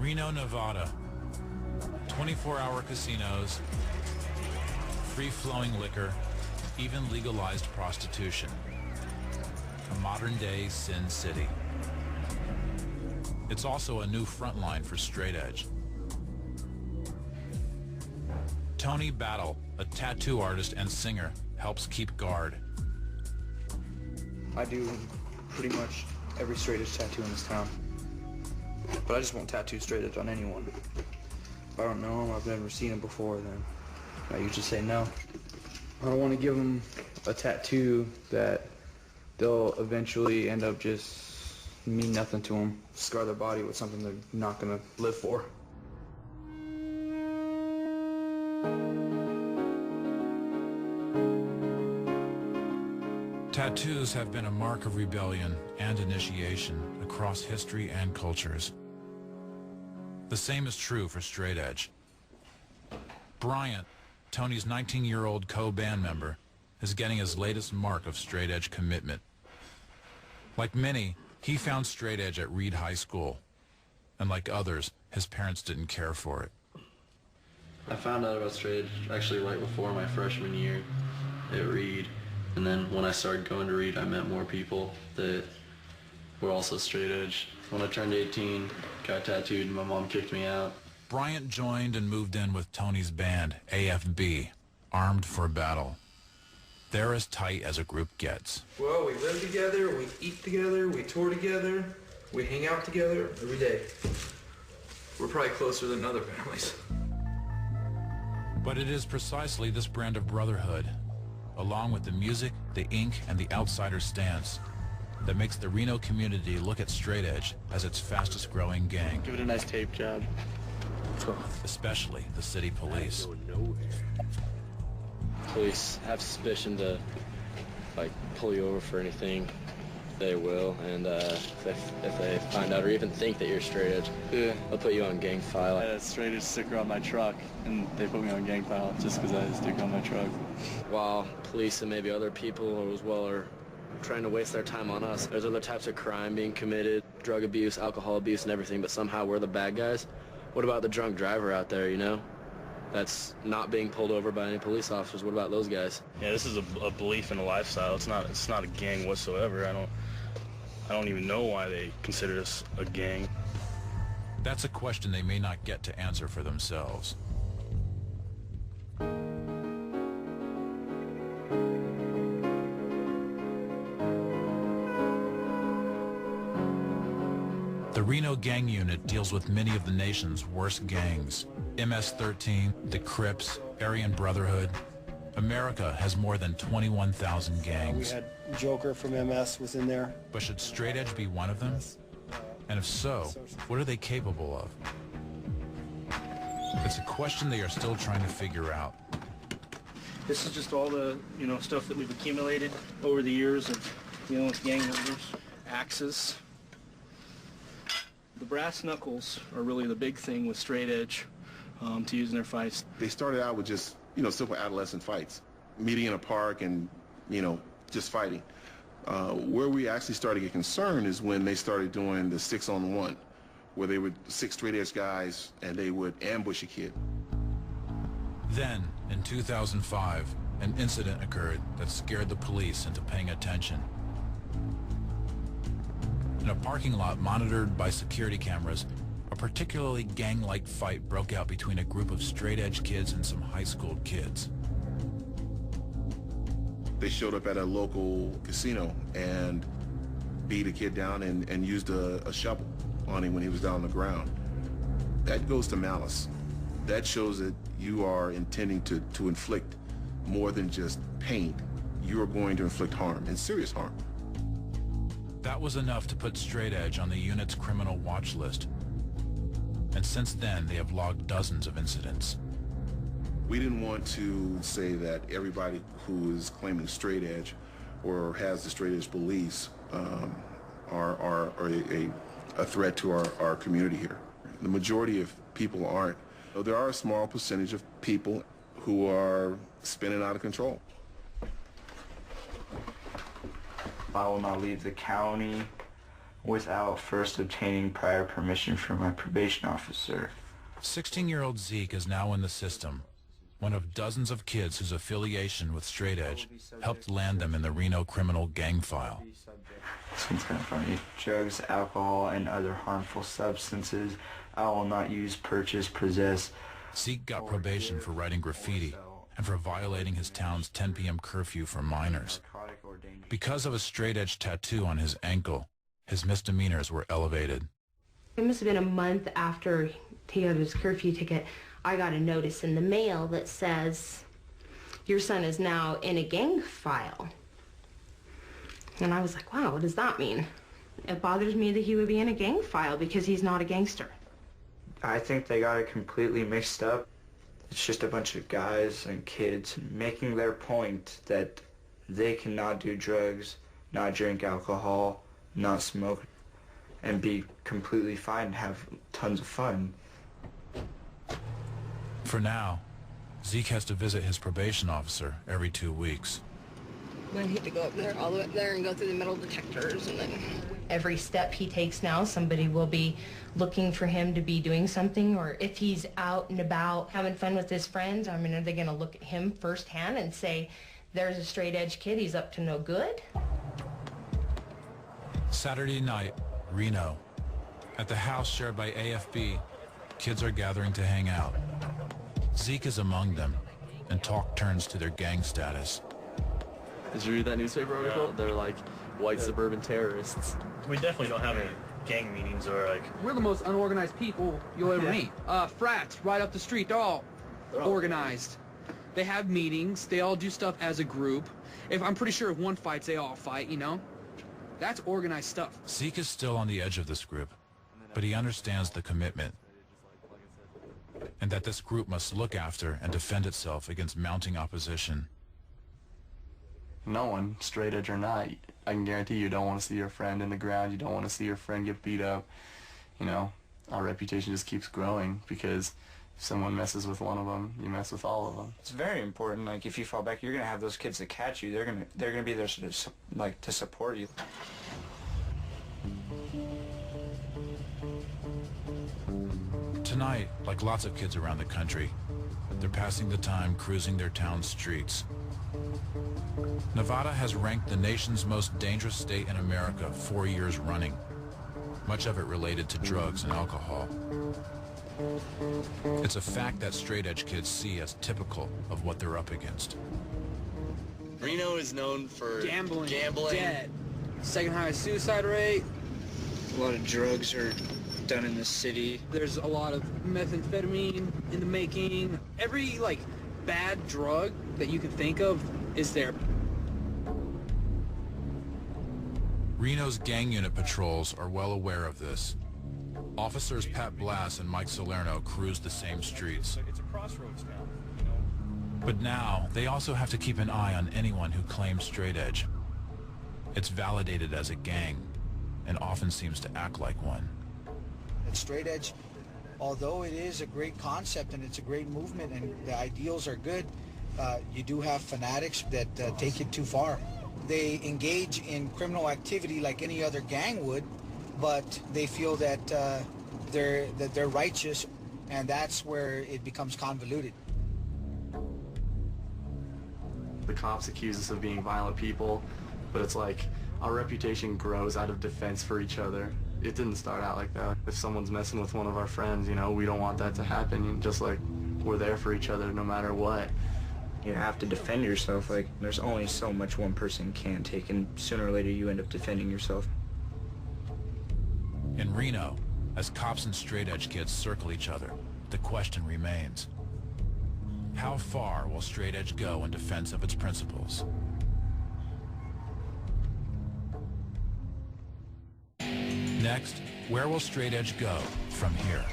Reno, Nevada. 24-hour casinos, free-flowing liquor, even legalized prostitution. A modern-day Sin City. It's also a new front line for straight edge. Tony Battle, a tattoo artist and singer, helps keep guard. I do pretty much every straight edge tattoo in this town. But I just won't tattoo straight edge on anyone. If I don't know them, I've never seen them before, then I usually say no. I don't want to give them a tattoo that they'll eventually end up just mean nothing to them. Scar their body with something they're not going to live for. Tattoos have been a mark of rebellion and initiation across history and cultures. The same is true for straight edge. Bryant, Tony's 19-year-old co-band member, is getting his latest mark of straight edge commitment. Like many, he found straight edge at Reed High School. And like others, his parents didn't care for it. I found out about straight edge actually right before my freshman year at Reed. And then when I started going to Reed, I met more people that were also straight edge. When I turned 18, got tattooed, and my mom kicked me out. Bryant joined and moved in with Tony's band, AFB, Armed for Battle. They're as tight as a group gets. Well, we live together, we eat together, we tour together, we hang out together every day. We're probably closer than other families. But it is precisely this brand of brotherhood, along with the music, the ink, and the outsider stance, that makes the Reno community look at straight edge as its fastest growing gang. Give it a nice tape job. Especially the city police. Police have suspicion to pull you over for anything, they will. And if they find out or even think that you're straight edge, they'll put you on gang file. I had a straight edge sticker on my truck, and they put me on gang file just because I had a sticker on my truck. While police and maybe other people as well are trying to waste their time on us, there's other types of crime being committed, drug abuse, alcohol abuse, and everything, but somehow we're the bad guys. What about the drunk driver out there, you know? That's not being pulled over by any police officers. What about those guys? Yeah, this is a belief and a lifestyle. It's not a gang whatsoever. I don't even know why they consider us a gang. That's a question they may not get to answer for themselves. The Reno Gang Unit deals with many of the nation's worst gangs. MS-13, the Crips, Aryan Brotherhood. America has more than 21,000 gangs. We had Joker from MS was in there. But should straight edge be one of them? And if so, what are they capable of? It's a question they are still trying to figure out. This is just all the, stuff that we've accumulated over the years of, with gang members. Axes. The brass knuckles are really the big thing with straight edge to use in their fights. They started out with just, simple adolescent fights, meeting in a park and, just fighting. Where we actually started to get concerned is when they started doing the 6-on-1, where they would 6 straight edge guys and they would ambush a kid. Then, in 2005, an incident occurred that scared the police into paying attention. In a parking lot monitored by security cameras, a particularly gang-like fight broke out between a group of straight-edge kids and some high-school kids. They showed up at a local casino and beat a kid down and used a shovel on him when he was down on the ground. That goes to malice. That shows that you are intending to inflict more than just pain. You are going to inflict harm, and serious harm. That was enough to put straight edge on the unit's criminal watch list. And since then, they have logged dozens of incidents. We didn't want to say that everybody who is claiming straight edge or has the straight edge beliefs are a threat to our community here. The majority of people aren't. There are a small percentage of people who are spinning out of control. I will not leave the county without first obtaining prior permission from my probation officer. 16-year-old Zeke is now in the system, one of dozens of kids whose affiliation with Straight Edge helped land them in the Reno criminal gang file. This one's kind of funny. Drugs, alcohol, and other harmful substances I will not use, purchase, possess. Zeke got probation for writing graffiti and for violating his town's 10 p.m. curfew for minors. Because of a Straight Edge tattoo on his ankle, his misdemeanors were elevated. It must have been a month after he got his curfew ticket, I got a notice in the mail that says, your son is now in a gang file. And I was like, wow, what does that mean? It bothers me that he would be in a gang file because he's not a gangster. I think they got it completely mixed up. It's just a bunch of guys and kids making their point that they cannot do drugs, not drink alcohol, not smoke, and be completely fine and have tons of fun. For now, Zeke has to visit his probation officer every 2 weeks. I hate to go up there, all the way up there and go through the metal detectors, and then every step he takes now, somebody will be looking for him to be doing something, or if he's out and about having fun with his friends, I mean, are they going to look at him firsthand and say, there's a straight edge kid, he's up to no good? Saturday night, Reno. At the house shared by AFB, kids are gathering to hang out. Zeke is among them, and talk turns to their gang status. Did you read that newspaper article? They're like white suburban terrorists. We definitely don't have any gang meetings or like... We're the most unorganized people you'll ever meet. Frats right up the street, they're all organized. They have meetings, they all do stuff as a group. I'm pretty sure if one fights, they all fight, you know? That's organized stuff. Zeke is still on the edge of this group, but he understands the commitment, and that this group must look after and defend itself against mounting opposition. No one, straight edge or not, I can guarantee you don't want to see your friend in the ground. You don't want to see your friend get beat up. You know, our reputation just keeps growing because if someone messes with one of them, you mess with all of them. It's very important. Like, if you fall back, you're gonna have those kids that catch you. They're gonna be there to support you. Tonight, like lots of kids around the country, they're passing the time cruising their town's streets. Nevada has ranked the nation's most dangerous state in America 4 years running, much of it related to drugs and alcohol. It's a fact that straight edge kids see as typical of what they're up against. Reno is known for gambling. Dead. Second highest suicide rate. A lot of drugs are done in the city. There's a lot of methamphetamine in the making. Every, like, bad drug that you can think of is there. Reno's gang unit patrols are well aware of this. Officers Pat Blass and Mike Salerno cruise the same streets. It's a crossroads now. But now, they also have to keep an eye on anyone who claims straight edge. It's validated as a gang, and often seems to act like one. And straight edge, although it is a great concept and it's a great movement and the ideals are good, you do have fanatics that take it too far. They engage in criminal activity like any other gang would, but they feel that they're righteous, and that's where it becomes convoluted. The cops accuse us of being violent people, but it's like our reputation grows out of defense for each other. It didn't start out like that. If someone's messing with one of our friends, you know, we don't want that to happen. Just like we're there for each other no matter what. You have to defend yourself. Like, there's only so much one person can take, and sooner or later you end up defending yourself. In Reno, as cops and straight edge kids circle each other, the question remains: how far will straight edge go in defense of its principles? Next, where will straight edge go from here?